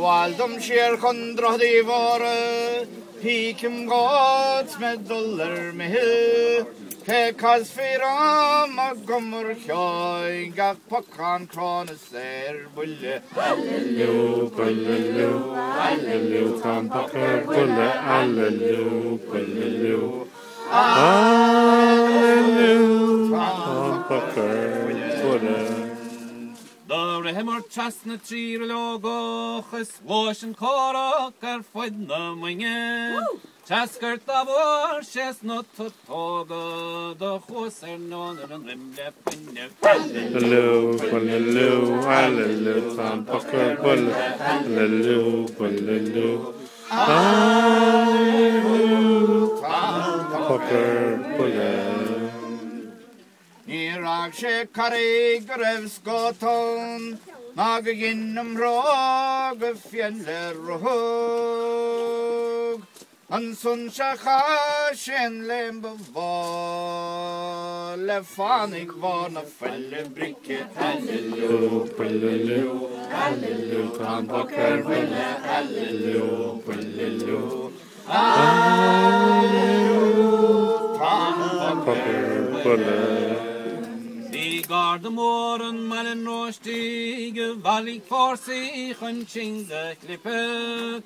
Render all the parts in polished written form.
Waldum sheer chundroch di vore, he kim gods med dollar me hill, ke kas firam a gommer kjoi, gak pakkan krones bulle. Allelu, bullelu, allelu, tam pakker bulle, allelu, bullelu. Allelu, tam pakker bulle. The hemmer chasna tree logos, wash and cork are fed the wing. Chasker tabor, chestnut to toga, the horse are none and rim left in the Allelu, bullelu, allelu, tam pakker bulle, allelu, bullelu. Allelu, tam pakker bulle. Nirag she karig revskoton, nagaginum rog fjelle rog. Ansun shakashen lembava, lefanik vana felle brikke. Allelu, bullelu, allelu, tam pakker bulle, allelu, bullelu. Allelu, tam pakker bulle. Gardemoren med en råstige, valg for sig en kjingde klippe.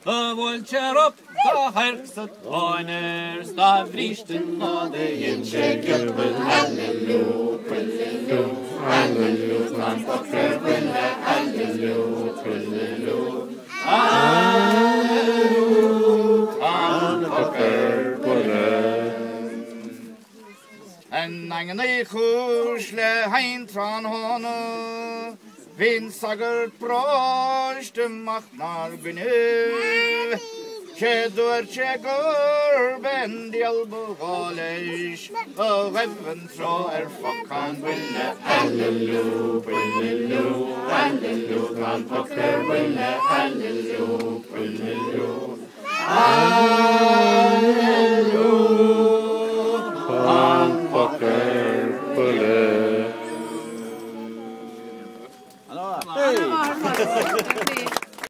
Da volkjer opp, da herkset vaner, da vristen og det gjenkjekker vel. Allelu, bullelu, allelu, tam pakker bulle, allelu, bullelu. Allelu, tam pakker bulle. En angen I kusle heintran hone, vin sagert broste machnar gnu. Chedur chegur ben dialbo galish, o reven tro fakkan bulle. Allelu, bullelu, allelu, tam pakker bulle, allelu, bullelu.